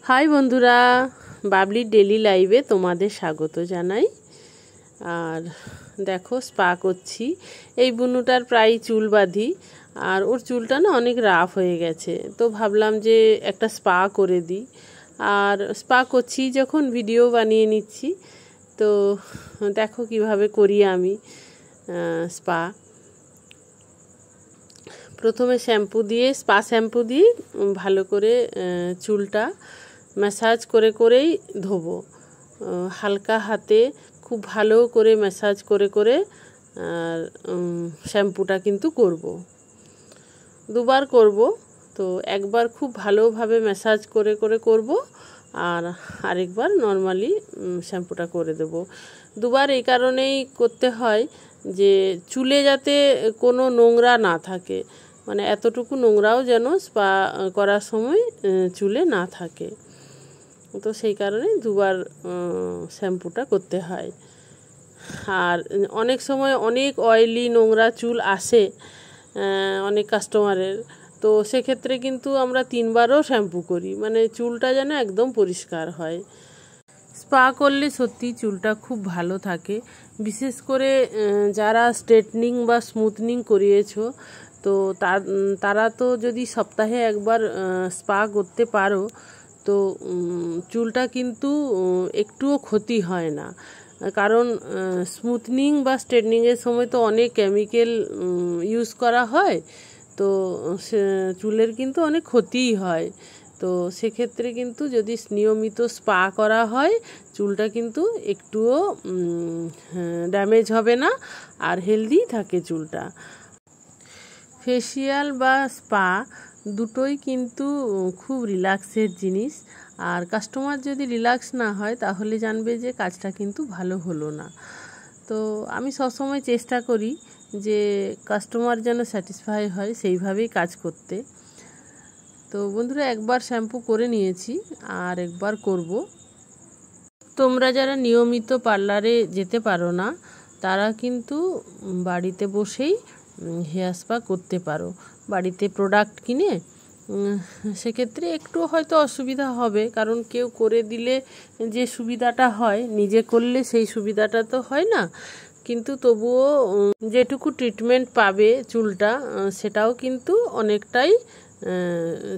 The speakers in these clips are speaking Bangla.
হাই বন্ধুরা, বাবলি ডেলি লাইভে তোমাদের স্বাগত জানাই। আর দেখো স্পা করছি। এই বুনুটার প্রায় চুল বাঁধি, আর ওর চুলটা না অনেক রাফ হয়ে গেছে, তো ভাবলাম যে একটা স্পা করে দিই। আর স্পা করছি যখন ভিডিও বানিয়ে নিচ্ছি। তো দেখো কিভাবে করি আমি স্পা। প্রথমে স্পা শ্যাম্পু দিয়ে ভালো করে চুলটা ম্যাসাজ করেই ধোবো। হালকা হাতে খুব ভালো করে ম্যাসাজ করে আর শ্যাম্পুটা কিন্তু করব। দুবার করব। তো একবার খুব ভালোভাবে ম্যাসাজ করে করব, আর আরেকবার নর্মালি শ্যাম্পুটা করে দেব। দুবার এই কারণেই করতে হয় যে চুলে যাতে কোনো নোংরা না থাকে, মানে এতটুকু নোংরাও যেন স্পা করার সময় চুলে না থাকে। তো সেই কারণে দুবার শ্যাম্পুটা করতে হয়। আর অনেক সময় অনেক অয়েলি নোংরা চুল আসে অনেক কাস্টমারের, তো সেক্ষেত্রে কিন্তু আমরা 3বারও শ্যাম্পু করি, মানে চুলটা যেন একদম পরিষ্কার হয়। স্পা করলে সত্যি চুলটা খুব ভালো থাকে। বিশেষ করে যারা স্ট্রেটনিং বা স্মুথনিং করিয়েছো, তো তারা তো যদি সপ্তাহে একবার স্পা করতে পারো, তো চুলটা কিন্তু একটুও ক্ষতি হয় না। কারণ স্মুথনিং বা স্ট্রেটনিংয়ের সময় তো অনেক কেমিক্যাল ইউজ করা হয়, তো চুলের কিন্তু অনেক ক্ষতিই হয়। তো সেক্ষেত্রে কিন্তু যদি নিয়মিত স্পা করা হয়, চুলটা কিন্তু একটুও ড্যামেজ হবে না, আর হেলদি থাকে চুলটা। ফেসিয়াল বা স্পা দুটোই কিন্তু খুব রিল্যাক্সের জিনিস, আর কাস্টমার যদি রিল্যাক্স না হয় তাহলে জানবে যে কাজটা কিন্তু ভালো হলো না। তো আমি সবসময় চেষ্টা করি যে কাস্টমার যেন স্যাটিসফাই হয় সেইভাবেই কাজ করতে। তো বন্ধুরা, একবার শ্যাম্পু করে নিয়েছি, আর একবার করব। তোমরা যারা নিয়মিত পার্লারে যেতে পারো না, তারা কিন্তু বাড়িতে বসেই হেয়ার স্পা করতে পারো, বাড়িতে প্রোডাক্ট কিনে। সেক্ষেত্রে একটু হয়তো অসুবিধা হবে, কারণ কেউ করে দিলে যে সুবিধাটা হয়, নিজে করলে সেই সুবিধাটা তো হয় না। কিন্তু তবুও যেটুকু ট্রিটমেন্ট পাবে চুলটা, সেটাও কিন্তু অনেকটাই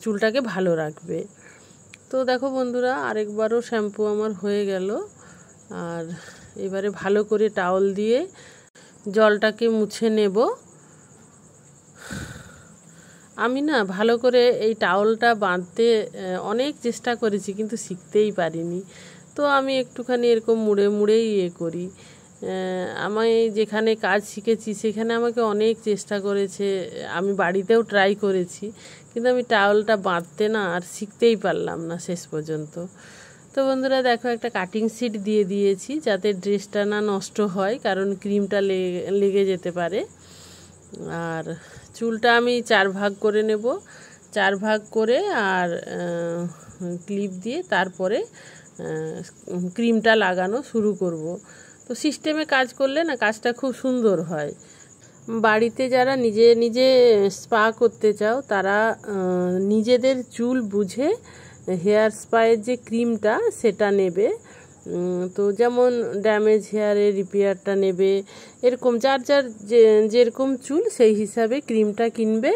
চুলটাকে ভালো রাখবে। তো দেখো বন্ধুরা, আরেকবারও শ্যাম্পু আমার হয়ে গেল, আর এবারে ভালো করে টাওয়াল দিয়ে জলটাকে মুছে নেব। আমি না ভালো করে এই টাওয়ালটা বাঁধতে অনেক চেষ্টা করেছি, কিন্তু শিখতেই পারিনি। তো আমি একটুখানি এরকম মুড়েই করি। আমি যেখানে কাজ শিখেছি সেখানে আমাকে অনেক চেষ্টা করেছে, আমি বাড়িতেও ট্রাই করেছি, কিন্তু আমি টাওয়ালটা বাঁধতে না আর শিখতেই পারলাম না শেষ পর্যন্ত। তো বন্ধুরা দেখো, একটা কাটিং শিট দিয়ে দিয়েছি যাতে ড্রেসটা না নষ্ট হয়, কারণ ক্রিমটা লেগে যেতে পারে। আর চুলটা আমি 4 ভাগ করে নেব, 4 ভাগ করে আর ক্লিপ দিয়ে তারপরে ক্রিমটা লাগানো শুরু করব। তো সিস্টেমে কাজ করলে না কাজটা খুব সুন্দর হয়। বাড়িতে যারা নিজে স্পা করতে চাও, তারা নিজেদের চুল বুঝে হেয়ার স্পায়ের যে ক্রিমটা সেটা নেবে। তো যেমন ড্যামেজ হেয়ারের রিপেয়ারটা নেবে, এরকম যার যেরকম চুল সেই হিসাবে ক্রিমটা কিনবে।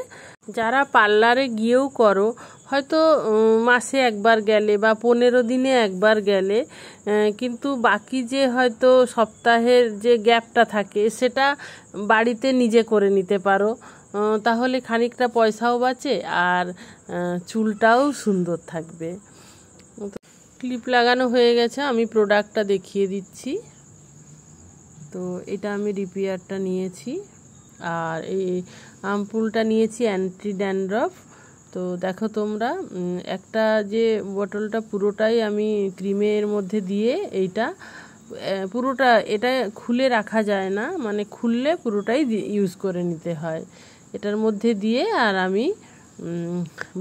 যারা পার্লারে গিয়েও করো, হয়তো মাসে একবার গেলে বা 15 দিনে একবার গেলে, কিন্তু বাকি যে হয়তো সপ্তাহের যে গ্যাপটা থাকে সেটা বাড়িতে নিজে করে নিতে পারো, তাহলে খানিকটা পয়সাও বাঁচে আর চুলটাও সুন্দর থাকবে। ক্লিপ লাগানো হয়ে গেছে, আমি প্রোডাক্টটা দেখিয়ে দিচ্ছি। তো এটা আমি রিপেয়ারটা নিয়েছি, আর এই আমপুলটা নিয়েছি অ্যান্টি ড্যান্ড্রফ। তো দেখো তোমরা, একটা যে বোতলটা পুরোটাই আমি ক্রিমের মধ্যে দিয়ে পুরোটা এটা খুলে রাখা যায় না, মানে খুললে পুরোটাই ইউজ করে নিতে হয়। এটার মধ্যে দিয়ে আর আমি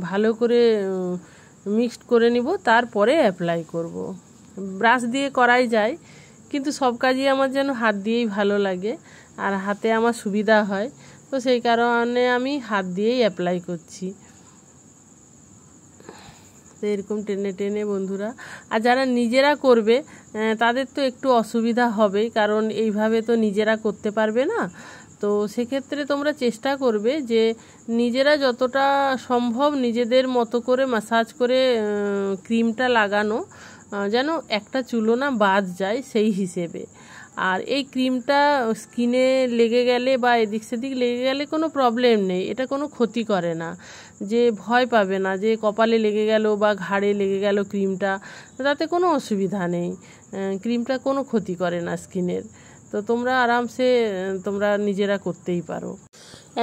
ভালো করে মিক্সড করে নিব, তারপরে অ্যাপ্লাই করব। ব্রাশ দিয়ে করাই যায়, কিন্তু সব কাজই আমার যেন হাত দিয়েই ভালো লাগে, আর হাতে আমার সুবিধা হয়, তো সেই কারণে আমি হাত দিয়েই অ্যাপ্লাই করছি। তো এরকম টেনে টেনে বন্ধুরা। আর যারা নিজেরা করবে তাদের তো একটু অসুবিধা হবেই, কারণ এইভাবে তো নিজেরা করতে পারবে না। তো সেক্ষেত্রে তোমরা চেষ্টা করবে যে নিজেরা যতটা সম্ভব নিজেদের মতো করে ম্যাসাজ করে ক্রিমটা লাগানো, যেন একটা চুলও না বাদ যায় সেই হিসেবে। আর এই ক্রিমটা স্কিনে লেগে গেলে বা এদিক সেদিক লেগে গেলে কোনো প্রবলেম নেই, এটা কোনো ক্ষতি করে না। যে ভয় পাবে না যে কপালে লেগে গেল বা ঘাড়ে লেগে গেল ক্রিমটা, তাতে কোনো অসুবিধা নেই। ক্রিমটা কোনো ক্ষতি করে না স্কিনের। তো তোমরা আরামসে তোমরা নিজেরা করতেই পারো।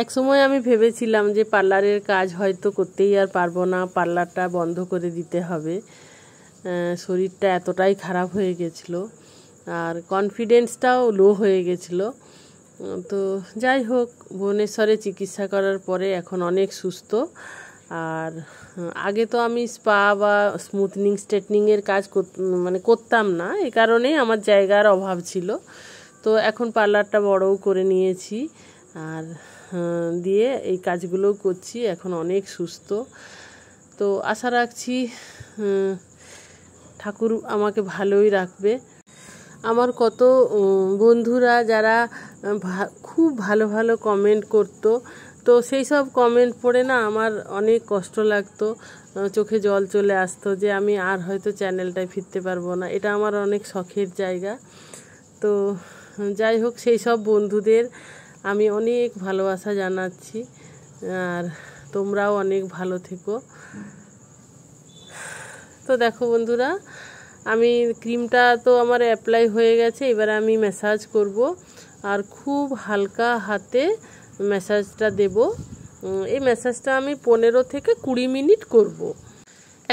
এক সময় আমি ভেবেছিলাম যে পার্লারের কাজ হয়তো করতেই আর পারবো না, পার্লারটা বন্ধ করে দিতে হবে। শরীরটা এতটাই খারাপ হয়ে গেছিলো আর কনফিডেন্সটাও লো হয়ে গেছিলো। তো যাই হোক, ভুবনেশ্বরে চিকিৎসা করার পরে এখন অনেক সুস্থ। আর আগে তো আমি স্পা বা স্মুথনিং স্ট্রেটনিংয়ের কাজ করতাম না, এই কারণেই আমার জায়গার অভাব ছিল। তো এখন পার্লারটা বড়ও করে নিয়েছি আর দিয়ে এই কাজগুলোও করছি, এখন অনেক সুস্থ। তো আশা রাখছি ঠাকুর আমাকে ভালোই রাখবে। আমার কত বন্ধুরা যারা খুব ভালো ভালো কমেন্ট করতো, তো সেই সব কমেন্ট পড়ে না আমার অনেক কষ্ট লাগতো, চোখে জল চলে আসতো যে আমি আর হয়তো চ্যানেলটায় ফিরতে পারবো না। এটা আমার অনেক শখের জায়গা। তো যাই হোক, সেই সব বন্ধুদের আমি অনেক ভালোবাসা জানাচ্ছি, আর তোমরাও অনেক ভালো থেকো। তো দেখো বন্ধুরা, আমি ক্রিমটা তো আমার অ্যাপ্লাই হয়ে গেছে, এবার আমি ম্যাসাজ করব আর খুব হালকা হাতে ম্যাসাজটা দেব। এই ম্যাসাজটা আমি 15 থেকে 20 মিনিট করব।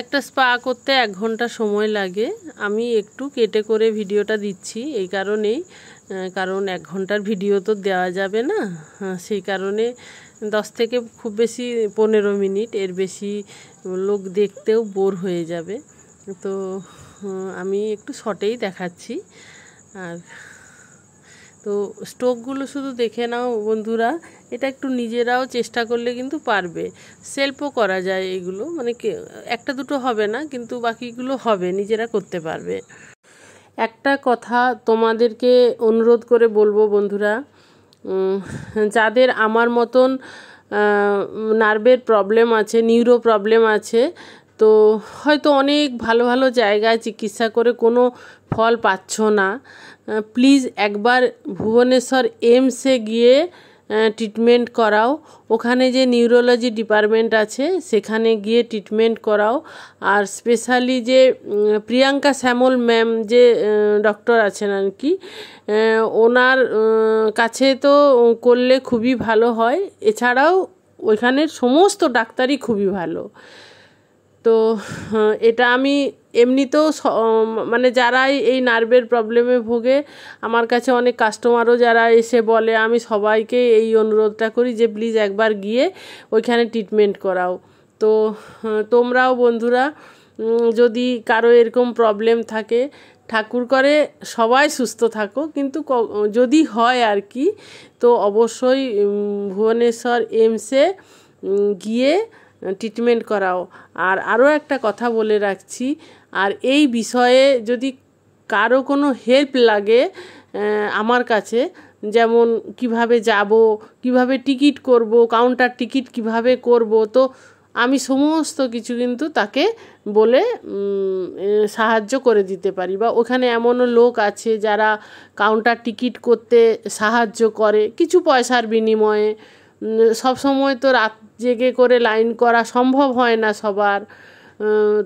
একটা স্পা করতে 1 ঘন্টা সময় লাগে। আমি একটু কেটে করে ভিডিওটা দিচ্ছি এই কারণেই, কারণ 1 ঘন্টার ভিডিও তো দেওয়া যাবে না, সেই কারণে 10 থেকে খুব বেশি 15 মিনিট, এর বেশি লোক দেখতেও বোর হয়ে যাবে। তো আমি একটু শর্টেই দেখাচ্ছি। আর তো স্ট্রোকগুলো শুধু দেখে নাও বন্ধুরা, এটা একটু নিজেরাও চেষ্টা করলে কিন্তু পারবে। সেলফও করা যায় এগুলো, মানে একটা দুটো হবে না, কিন্তু বাকিগুলো হবে, নিজেরা করতে পারবে। একটা কথা তোমাদেরকে অনুরোধ করে বলবো বন্ধুরা, যাদের আমার মতন নার্ভের প্রবলেম আছে, নিউরো প্রবলেম আছে, তো হয়তো অনেক ভালো ভালো জায়গায় চিকিৎসা করে কোনো ফল পাচ্ছ না, প্লিজ একবার ভুবনেশ্বর এইমসে গিয়ে ট্রিটমেন্ট করাও। ওখানে যে নিউরোলজি ডিপার্টমেন্ট আছে সেখানে গিয়ে ট্রিটমেন্ট করাও। আর স্পেশালি যে প্রিয়াঙ্কা শ্যামল ম্যাম যে ডক্টর আছেন আর কি, ওনার কাছে তো করলে খুবই ভালো হয়। এছাড়াও ওইখানের সমস্ত ডাক্তারই খুবই ভালো। তো এটা আমি এমনিতেও মানে যারাই এই নার্ভের প্রবলেমে ভোগে, আমার কাছে অনেক কাস্টমারও যারা এসে বলে, আমি সবাইকে এই অনুরোধটা করি যে প্লিজ একবার গিয়ে ওইখানে ট্রিটমেন্ট করাও। তো তোমরাও বন্ধুরা যদি কারো এরকম প্রবলেম থাকে, ঠাকুর করে সবাই সুস্থ থাকো, কিন্তু যদি হয় আর কি, তো অবশ্যই ভুবনেশ্বর এইমসে গিয়ে ট্রিটমেন্ট করাও। আর আরও একটা কথা বলে রাখছি, আর এই বিষয়ে যদি কারো কোনো হেল্প লাগে আমার কাছে, যেমন কিভাবে যাব, কিভাবে টিকিট করব, কাউন্টার টিকিট কিভাবে করব, তো আমি সমস্ত কিছু কিন্তু তাকে বলে সাহায্য করে দিতে পারি। বা ওখানে এমনও লোক আছে যারা কাউন্টার টিকিট করতে সাহায্য করে কিছু পয়সার বিনিময়ে। সব সময় তো রাত জেগে করে লাইন করা সম্ভব হয় না সবার,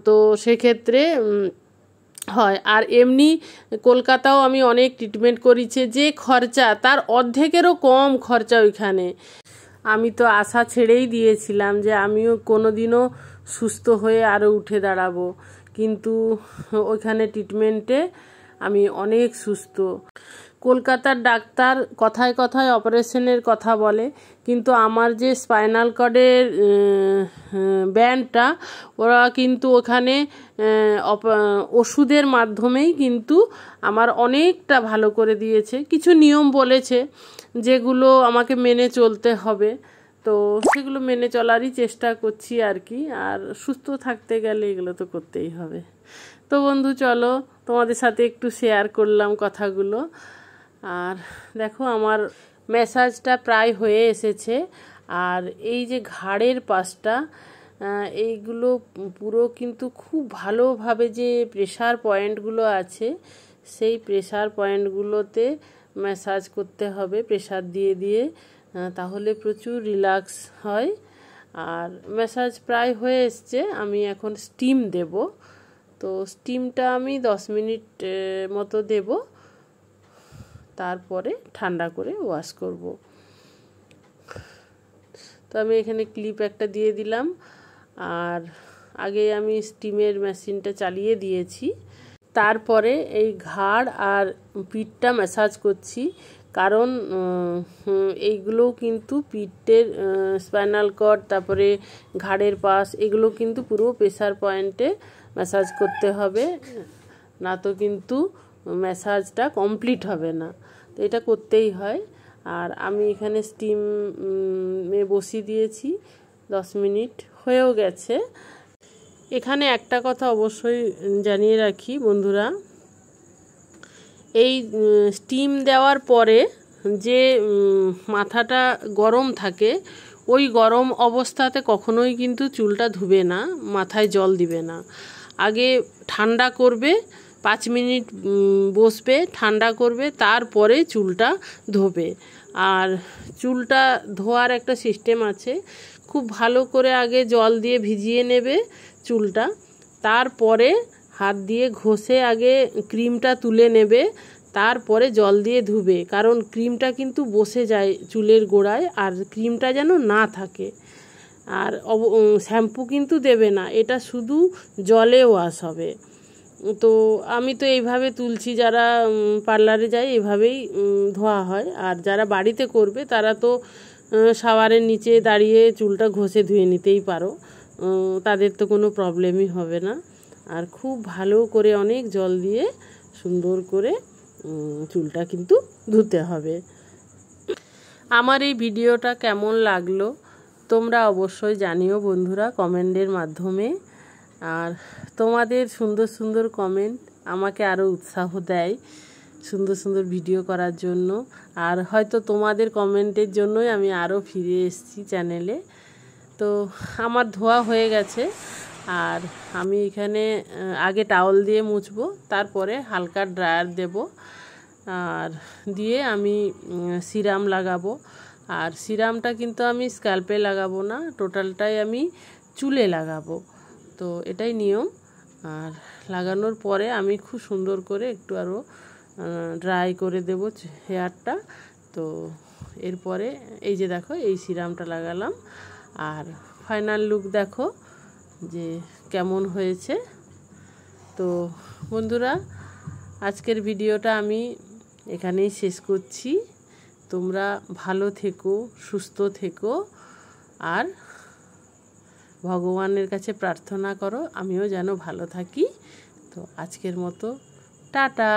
তো সেক্ষেত্রে হয়। আর এমনি কলকাতাও আমি অনেক ট্রিটমেন্ট করেছি, যে খরচা তার অর্ধেকেরও কম খরচা ওইখানে। আমি তো আশা ছেড়েই দিয়েছিলাম যে আমিও কোনো দিনও সুস্থ হয়ে আরও উঠে দাঁড়াবো, কিন্তু ওইখানে ট্রিটমেন্টে আমি অনেক সুস্থ। কলকাতার ডাক্তার কথায় কথায় অপারেশনের কথা বলে, কিন্তু আমার যে স্পাইনাল কর্ডের ব্যান্ডটা, ওরা কিন্তু ওখানে ওষুধের মাধ্যমেই কিন্তু আমার অনেকটা ভালো করে দিয়েছে। কিছু নিয়ম বলেছে যেগুলো আমাকে মেনে চলতে হবে, তো সেগুলো মেনে চলারই চেষ্টা করছি আর কি। আর সুস্থ থাকতে গেলে এগুলো তো করতেই হবে। তো বন্ধু চলো তোমাদের সাথে একটু শেয়ার করলাম কথাগুলো। আর দেখো আমার ম্যাসাজটা প্রায় হয়ে এসেছে। আর এই যে ঘাড়ের পাশটা, এইগুলো পুরো কিন্তু খুব ভালোভাবে যে প্রেশার পয়েন্টগুলো আছে সেই প্রেশার পয়েন্টগুলোতে ম্যাসাজ করতে হবে, প্রেশার দিয়ে দিয়ে, তাহলে প্রচুর রিল্যাক্স হয়। আর ম্যাসাজ প্রায় হয়ে এসছে, আমি এখন স্টিম দেব। তো স্টিমটা আমি 10 মিনিট মতো দেব, তারপরে ঠান্ডা করে ওয়াশ করব। তো আমি এখানে ক্লিপ একটা দিয়ে দিলাম। আর আগে আমি স্টিমের মেশিনটা চালিয়ে দিয়েছি, তারপরে এই ঘাড় আর পিঠটা ম্যাসাজ করছি। কারণ এইগুলো কিন্তু পিঠের স্পাইনাল কর্ড, তারপরে ঘাড়ের পাশ, এগুলো কিন্তু পুরো প্রেশার পয়েন্টে ম্যাসাজ করতে হবে, না তো কিন্তু ম্যাসাজটা কমপ্লিট হবে না। তো এটা করতেই হয়। আর আমি এখানে স্টিমে বসিয়ে দিয়েছি, 10 মিনিট হয়েও গেছে। এখানে একটা কথা অবশ্যই জানিয়ে রাখি বন্ধুরা, এই স্টিম দেওয়ার পরে যে মাথাটা গরম থাকে, ওই গরম অবস্থাতে কখনোই কিন্তু চুলটা ধুবে না, মাথায় জল দিবে না। আগে ঠান্ডা করবে, 5 মিনিট বসবে, ঠান্ডা করবে, তারপরে চুলটা ধোবে। আর চুলটা ধোয়ার একটা সিস্টেম আছে, খুব ভালো করে আগে জল দিয়ে ভিজিয়ে নেবে চুলটা, তারপরে হাত দিয়ে ঘষে আগে ক্রিমটা তুলে নেবে, তারপরে জল দিয়ে ধুবে। কারণ ক্রিমটা কিন্তু বসে যায় চুলের গোড়ায়, আর ক্রিমটা যেন না থাকে। আর শ্যাম্পু কিন্তু দেবে না, এটা শুধু জলে ওয়াশ হবে। তো আমি তো এইভাবে তুলছি, যারা পার্লারে যায় এভাবেই ধোয়া হয়। আর যারা বাড়িতে করবে তারা তো শাওয়ারের নিচে দাঁড়িয়ে চুলটা ঘষে ধুয়ে নিতেই পারো, তাদের তো কোনো প্রবলেমই হবে না। আর খুব ভালো করে অনেক জল দিয়ে সুন্দর করে চুলটা কিন্তু ধুতে হবে। আমার এই ভিডিওটা কেমন লাগলো তোমরা অবশ্যই জানিও বন্ধুরা, কমেন্টের মাধ্যমে। আর তোমাদের সুন্দর সুন্দর কমেন্ট আমাকে আরও উৎসাহ দেয় সুন্দর সুন্দর ভিডিও করার জন্য। আর হয়তো তোমাদের কমেন্টের জন্যই আমি আরও ফিরে এসেছি চ্যানেলে। তো আমার ধোয়া হয়ে গেছে, আর আমি এখানে আগে টাওয়াল দিয়ে মুছবো, তারপরে হালকা ড্রায়ার দেব, আর দিয়ে আমি সিরাম লাগাবো। আর সিরামটা কিন্তু আমি স্ক্যাল্পে লাগাবো না, টোটালটাই আমি চুলে লাগাবো। তো এটাই নিয়ম। আর লাগানোর পরে আমি খুব সুন্দর করে একটু আরও ড্রাই করে দেব হেয়ারটা। তো এরপরে এই যে দেখো এই সিরামটা লাগালাম, আর ফাইনাল লুক দেখো যে কেমন হয়েছে। তো বন্ধুরা আজকের ভিডিওটা আমি এখানেই শেষ করছি। তোমরা ভালো থেকো, সুস্থ থেকো, আর ভগবানের কাছে প্রার্থনা করো আমিও যেন ভালো থাকি। তো আজকের মতো টাটা।